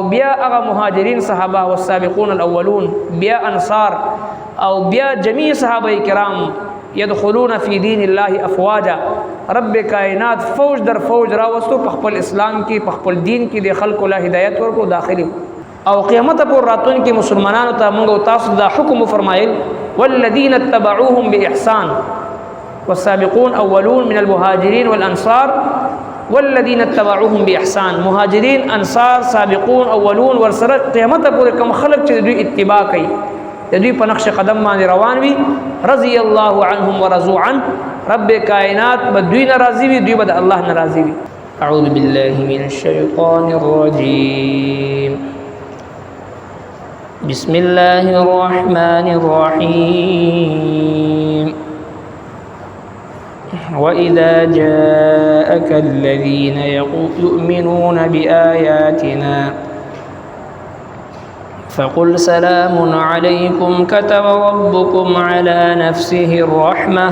او بیا هغه مهاجرین صحابه والسابقون الاولون بیا انصار او بیا جميع صحابه کرام يدخلون في دين الله افواجا رب کائنات فوج در فوج راوستو په خپل اسلام کې په خپل دین کې د خلکو له هدایت ورکو داخلي او قیامت پر راتون کې مسلمانانو ته موږ تاسو دا حکم فرمایل والذین اتبعوهم باحسان والسابقون اولون من المهاجرين والانصار والذین اتبعوهم باحسان مهاجرین انصار سابقون اولون ورسره قیامت پر کوم خلق چې دوی اتباع کوي د دوی په نقش قدم باندې روان وي رضی الله عنهم ورضوا عنه رب کائنات بدوی ناراضی وي دوی بد الله ناراضی وي اعوذ بالله من الشیطان الرجیم بسم الله الرحمن الرحيم وإذا جاءك الذين يؤمنون بآياتنا فقل سلام عليكم كتب ربكم على نفسه الرحمة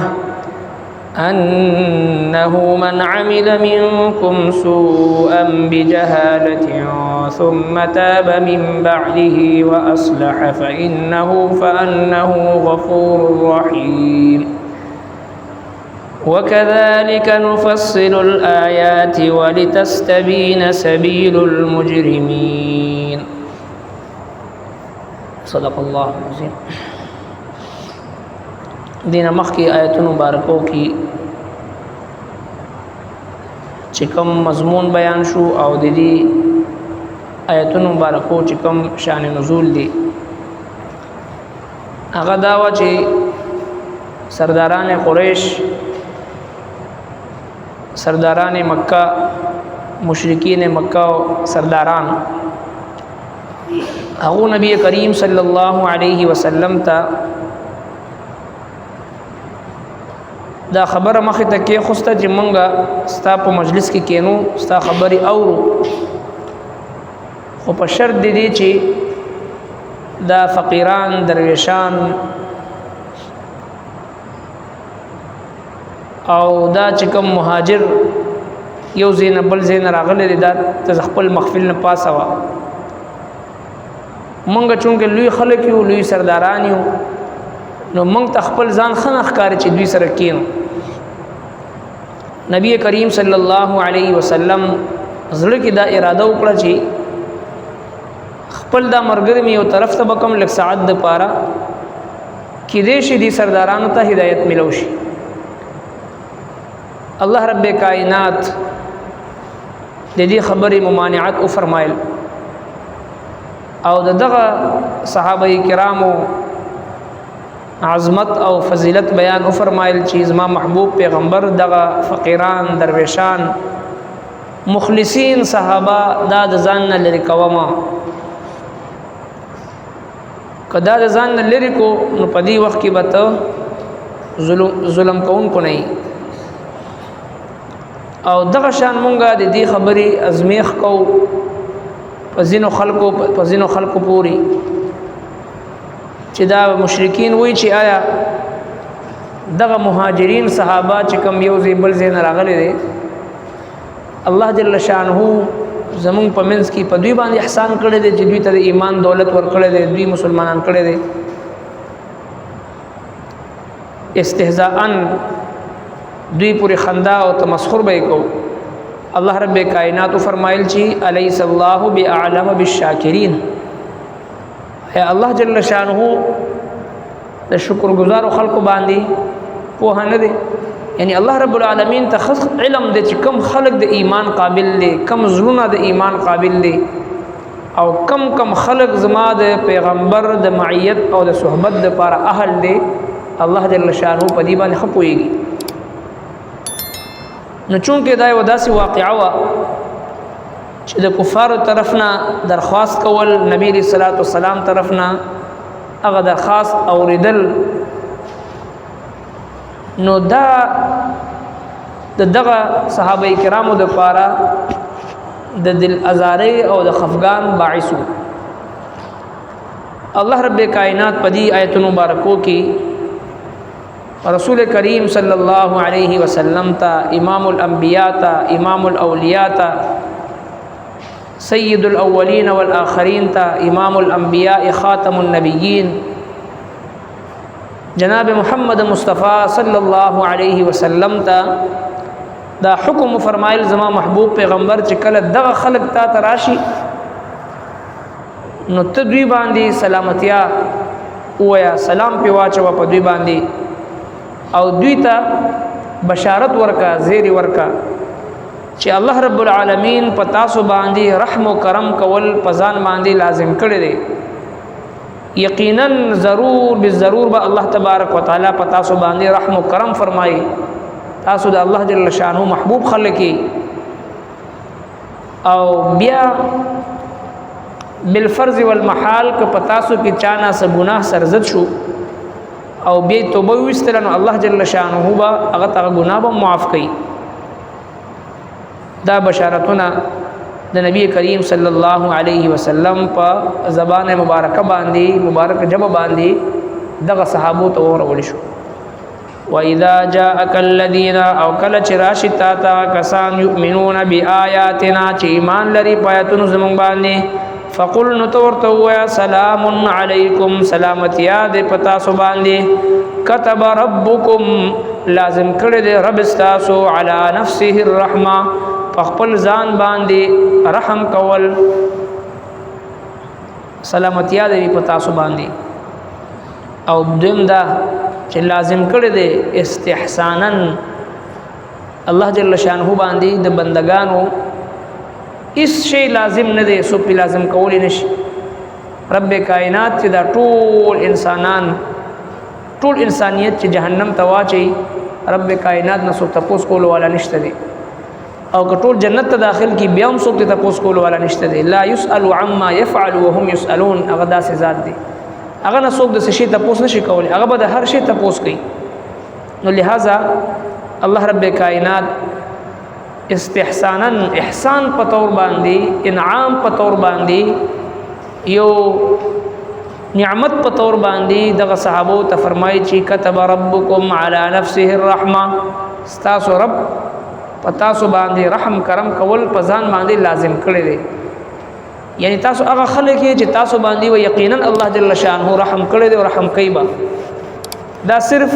أنه من عمل منكم سوءا بجهالة ثم تاب من بعده وأصلح فأنه غفور رحيم وكذلك نفصل الآيات ولتستبين سبيل المجرمين صدق الله العظيم دین مخکی آیتونو مبارکو کی چکم مضمون بیان شو او د دې آیتونو مبارکو چکم شان نزول دی هغه داوا چې سرداران قریش سرداران مکه مشرکین مکه او سرداران هغه نبی کریم صلی الله علیه وسلم ته دا خبره مخه ته کې خوسته چې مونږه ستا په مجلس کې کینو ستا خبري اورو خو په شرط دی چې دا فقیران درویشان او دا چې کوم مهاجر یو زین بل زین راغله دا ته خپل مخفل نه پاسه وا مونږ چونګه لوی خلک یو لوی سرداران یو نو مونږ تخپل ځان خنخ کار چې دوی سره کینو نبی کریم صلی الله علیه وسلم زړه کې دا اراده وکړه چې خپل دا مرګ می یو طرف ته بکم لک ساعت د پاره کې دې شي دي سردارانو ته هدایت ملو شي الله رب کائنات د دې خبرې ممانعت او فرمایل او دغه صحابه کرامو عظمت او فضیلت بیان او فرمایل چې زما محبوب پیغمبر دغه فقیران درویشان مخلصین صحابه دا د ځان نه لري کوما کدا د ځان نه لري کو نو په دې وخت کې به ظلم کوون کو نه او دغه شان مونږه د دې خبرې ازمیخ کو پزینو خلقو پوری چې دا مشرکین وای چې آیا دغه مهاجرین صحابه چې کوم یو ځای بل ځای نه راغلي دي الله جل شانه زمون په منځ کې په دوی باندې احسان کړی دی چې دوی ته ایمان دولت ورکړی دی دوی مسلمانان کړی دی استهزاء دوی پوری خندا او تمسخر به کو الله رب کائنات فرمایل چې الیس الله باعلم بالشاکرین یا الله جل شانه د شکر گزار خلق باندې په نه دي یعنی الله رب العالمین ته علم د چې کم خلق د ایمان قابل دي کم زړونه د ایمان قابل دي او کم خلق زما د پیغمبر د معیت او د صحبت د لپاره اهل دي الله جل شانه په دې باندې خپويږي نو چونکه دا یو داسې واقعا وا چې د کفارو طرفنا درخواست کول نبی رسول الله والسلام طرفنا هغه درخواست اوریدل نو دا دغه صحابه کرامو د پاره د دل ازاری او د خفقان باعث الله رب کائنات پدی آیت مبارکو کی رسول کریم صلی الله علیه وسلم تا امام الانبیاء تا امام الاولیاء تا سید الاولین والآخرین تا امام الانبیاء خاتم النبیین جناب محمد مصطفیٰ صلی اللہ علیہ وسلم تا دا حکم فرمایل زما محبوب پیغمبر چې کله دغه خلق تا تراشی نو ته دوی باندې سلامتیا ویا سلام پی واچوا په دوی باندې او دوی ته بشارت ورکا زیر ورکا چې الله رب العالمین په تاسو باندې رحم و کرم کول پزان باندې لازم کړی دی یقینا ضرور بالضرور به الله تبارک وتعالى په تاسو باندې رحم و کرم فرمایي تاسو د الله جل شانه محبوب خلک او بیا بالفرض والمحال که په تاسو کې چانه س ګناه سرزد شو او بیا توبه وستل نو الله جل شانه با هغه ته ګناه به معاف کوي دا بشارتونه د نبی کریم صلی الله علیه وسلم په زبان مبارکه باندې مبارک جبه باندې دغه صحابو ته ورول شو واذا جاءك الذين او کل چراشتا تا کسان یؤمنون بیااتنا چې ایمان لري پایتون زمون باندې فقل نتورتو یا سلام علیکم سلامتیا دې پتا سو باندې كتب ربکم لازم کړی دې رب استاسو علی نفسه الرحمه خپل ځان باندې رحم کول سلامتیا دې پتا سو باندې او دیم دا چې لازم کړی دی استحسانا الله جل شانه باندې د بندگانو اس شی لازم نه دی سو په لازم کول نشي رب کائنات چې دا ټول انسانان ټول انسانیت چې جهنم ته واچي رب کائنات نه سو تپوس کول والا نشته دی او کټول جنت ته داخل کی بیا هم څوک ته تاسو کول والا نشته دی لا يسأل عما يفعل وهم يسألون هغه داسې ذات دی هغه نه څوک د شي تاسو نشي کولی هغه به هر شي تاسو کوي نو لہذا الله رب کائنات استحسانا احسان په تور باندې انعام په تور باندې یو نعمت په تور باندې دغه صحابو ته فرمایي چې كتب ربكم على نفسه الرحمه استاسو رب پتا سو باندې رحم کرم کول پزان باندې لازم کړی دی یعنی تاسو هغه خلک چې تاسو باندې و یقینا الله جل شانه رحم کړی دی او رحم کوي با دا صرف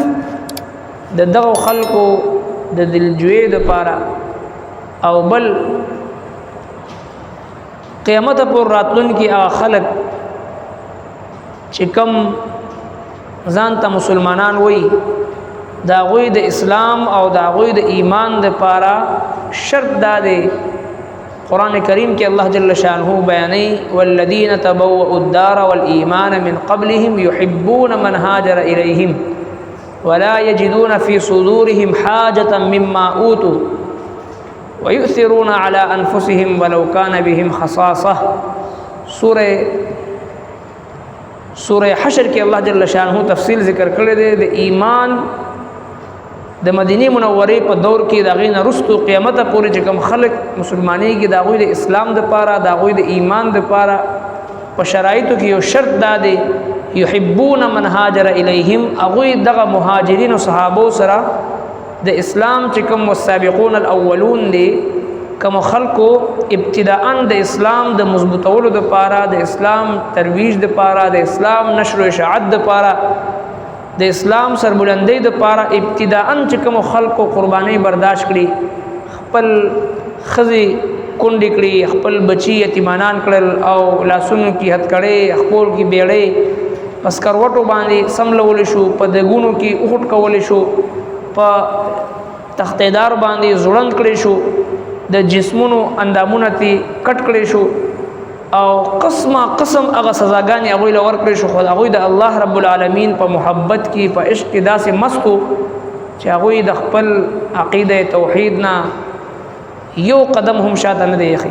د دغه خلکو د دلجوی د پاره او بل قیامت پر راتلون کی هغه خلک چې کم ځان ته مسلمانان وای دا غوی د اسلام او دا غوی د ایمان د پاره شرط داده قرآن کریم کې الله جل شانه بیانې والذین تبوؤوا الدار والایمان من قبلهم يحبون من هاجر الیهم ولا يجدون في صدورهم حاجة مما اوتوا ويؤثرون على انفسهم ولو كان بهم خصاصه سوره حشر کې الله جل شانه تفصیل ذکر کړی دی د ایمان د مدینه منوره په دور کې دا غینه رستو قیامت پورې چې کوم خلک مسلمانۍ کې دا غوی د اسلام د پاره دا غوی د ایمان د پاره په شرایطو کې یو شرط داده يحبون من هاجر الیهم اغوی دغه مهاجرین او صحابه سره د اسلام چې کوم والسابقون الاولون دي کوم خلکو ابتداء د اسلام د مضبوطولو د پاره د اسلام ترویج د پاره د اسلام نشر او اشاعت د پاره د اسلام سربلندۍ د پاره ابتداء چې کوم خلکو قرباني برداشت کړي خپل خزي کونډې کړي خپل بچي یتیمانان کړل او لاسونو کې هت کړي خپل کې بیړې پس کروټو باندې سملول شو په دګونو کې اوټ کول شو په تختیدار باندې زړند کړي شو د جسمونو اندامونه تی کټ کړي شو او قسم هغه سزاګانې هغه لور کړی شو خو هغه د الله رب العالمین په محبت کې په عشق کې داسې مستو چې هغه د خپل عقیده توحید نه یو قدم هم شاته نه دی اخی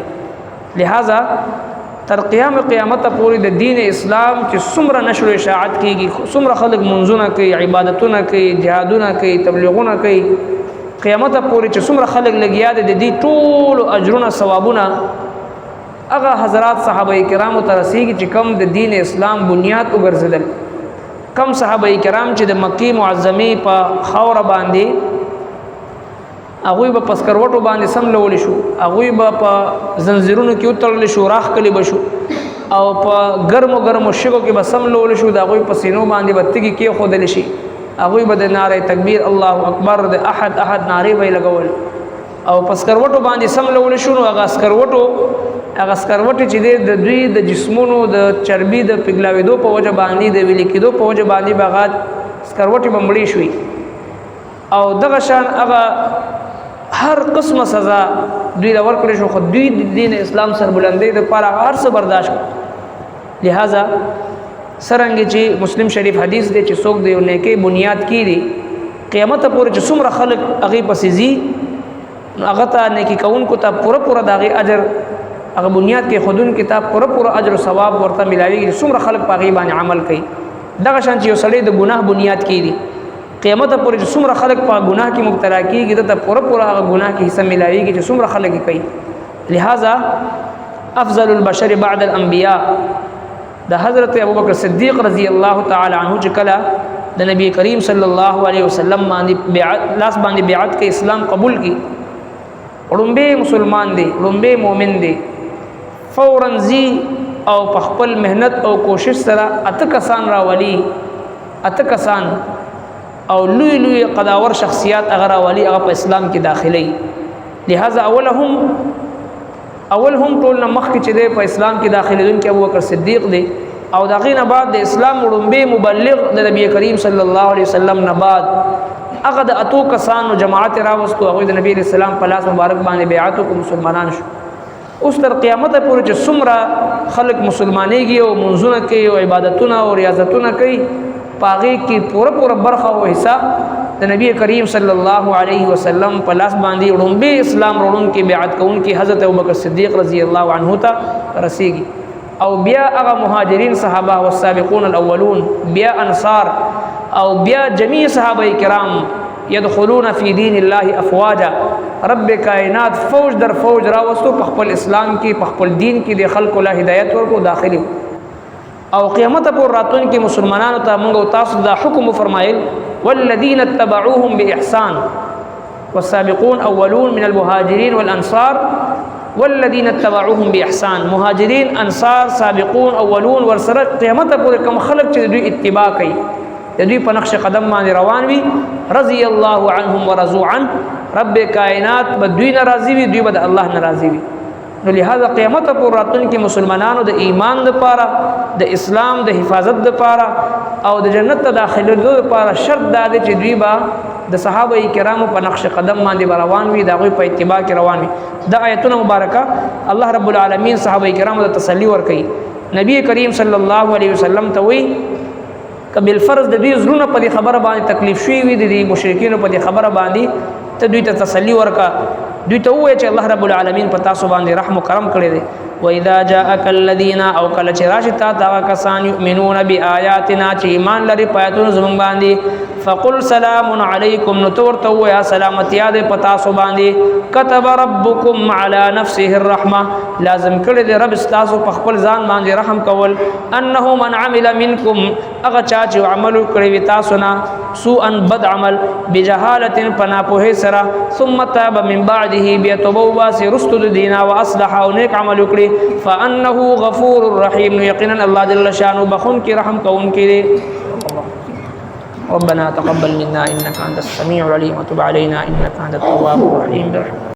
لہذا تر قیامت پورې د دین اسلام چې څومره نشر او اشاعت کیږي څومره خلک منځونه کوي عبادتونه کوي جهادونه کوي تبلیغونه کوي قیامت پورې چې څومره خلک لګیا دي د دې ټول اجرونه ثوابونه هغه حضرات صحابه کرام ترسیږي چې کم د دین اسلام بنیاد وګرځیدل کم صحابه کرام چې د مکی معظمه په خاور باندې هغوی به په سکروټو باندې سملولی شو، هغوی به په زنځیرونو کې وتړلی شو، راښکلی به شو او په ګرمو ګرمو شګو کې به سملولی شو، د هغوی په سینو باندې به تږي کېښودلی شي، هغوی به د نعره تکبیر الله اکبر د احد احد نعرې به یې لګول او په سکروټو باندې سملولی شو. نو هغه سکروټې چې دی د دوی د جسمونو د چربي د پګلاوېدو په وجه باندې د ویلې کېدو په وجه باندې به هغه سکروټې به مړې شوي او دغه شان هغه هر قسمه سزا دوی له ورکړې شو، خو دوی د دین اسلام سربلندۍ دپاره هر څه برداشت کړو. لہذا څرنګه چې مسلم شریف حدیث دی چې څوک د یو نیکۍ بنیاد کیږي قیامت پورې چې څومره خلک هغې پسې ځي نو هغه ته نیکي کوونکو ته پوره د هغې اجر هغه بنیاد کې ښودونکي ته پوره اجر و ثواب ورته میلاویږي چې څومره خلک په هغې باندې عمل کوي. دغه شان چې یو سړی د ګناه بنیاد کیږي قیامت پورې چې څومره خلک په ګناه کې مبتلا کیږي دته پوره هغه ګناه کې حصه میلاویږي چې څومره خلک یې کوي. لہذا افضل البشر بعد الانبیاء د حضرت ابوبکر صدیق رضی الله تعالی عنہ چې کله د نبی کریم صلی الله علیه وسلم باندې لاس باندې بیعت کې اسلام قبول کی، وړومبی مسلمان دی، وړومبی مؤمن دی، فوراً زی او په خپل مهنت او کوشش سره اته کسان راولي، اته کسان او لوی قداور شخصیات هغه راولي هغه په اسلام کې داخلي. لہذا اول هم ټول نه مخکې چې دی په اسلام کې داخلېدونکي ابوبکر صدیق دی او د هغې نه بعد د اسلام وړومبی مبلغ د نبی کریم صلی الله علیه وسلم نه بعد هغه د اتو کسانو جماعت راوستو، هغوی د نبی علیه السلام په لاس مبارک باندې بیعت وکړو، مسلمانان شو. اوس تر قیامت پورې چې څومره خلک مسلمانېږي او منځونه کوي او عبادتونه او ریاضتونه کوي په هغې کې پوره برخه او حصه د نبی کریم صلی الله علیه وسلم په لاس باندې وړومبی اسلام وړونکي بیعت کوونکي حضرت ابوبکر صدیق رضی الله عنه ته رسیږي. او بیا هغه مهاجرین صحابه والسابقون الاولون، بیا انصار او بیا جمیع صحابه کرام يدخلون فی دین الله افواجا، رب کائنات فوج در فوج راوستو په خپل اسلام کې په خپل دین کې د خلکو له هدایت ورکو داخلي او قیامت پر راتون کې مسلمانانو ته موږ او تاسو دا حکم فرمایل والذین اتبعوهم باحسان والسابقون اولون من المهاجرین والانصار والذین اتبعوهم باحسان، مهاجرین انصار سابقون اولون ورسره قیامت پر کوم خلق چې دوی اتباع کوي د دوی په نقش قدم باندې روان وي رضی الله عنهم ورضوا عنه، رب کائنات به دوی ناراضي وي، دوی به د الله ناراضي وي. نو لہذا قیامت پر راتون کې مسلمانانو د ایمان لپاره د اسلام د حفاظت لپاره او د جنت ته داخلېدو لپاره شرط دا دی چې دوی به د صحابه کرامو په نقش قدم باندې روان وي، د هغوی په اتباع کې روان وي. دا آیتونه مبارکه الله رب العالمین صحابه کرامو ته تسلی ورکوي. نبی کریم صلی الله علیه وسلم ته وایي که بالفرض د دوی زړونه په دې خبره باندې تکلیف شوي وي د دې مشرکینو په دې خبره باندې ته دوی ته تسلی ورکړه، دوی ته ووایه چې الله رب العالمین په تاسو باندې رحم و کرم کړی دی. واذا جاءك الذين او کله چې راشي تا ته کسان یؤمنون بآیاتنا چې ایمان لري په آیاتونو زموږ باندې فقل سلام علیکم، نو ته ورته ووایه سلامتیا دی په تاسو باندې. كتب ربکم علی نفسه الرحمه، لازم کړی دی رب ستاسو په خپل ځان باندې رحم کول. انه من عمل منکم، هغه چا چې عمل کړی وي تاسو نه سوءا بد عمل بجهالة په ناپوهۍ سره ثم تاب من بعده بیا توبه وباسي رستو د دینا واصلح او نیک عمل وکړي فانه غفور رحیم، یقینا الله جل شانه بخون کی رحم کون کی. ربنا تقبل منا انك انت السميع العليم وتب علينا انك انت التواب الرحيم برحمتك.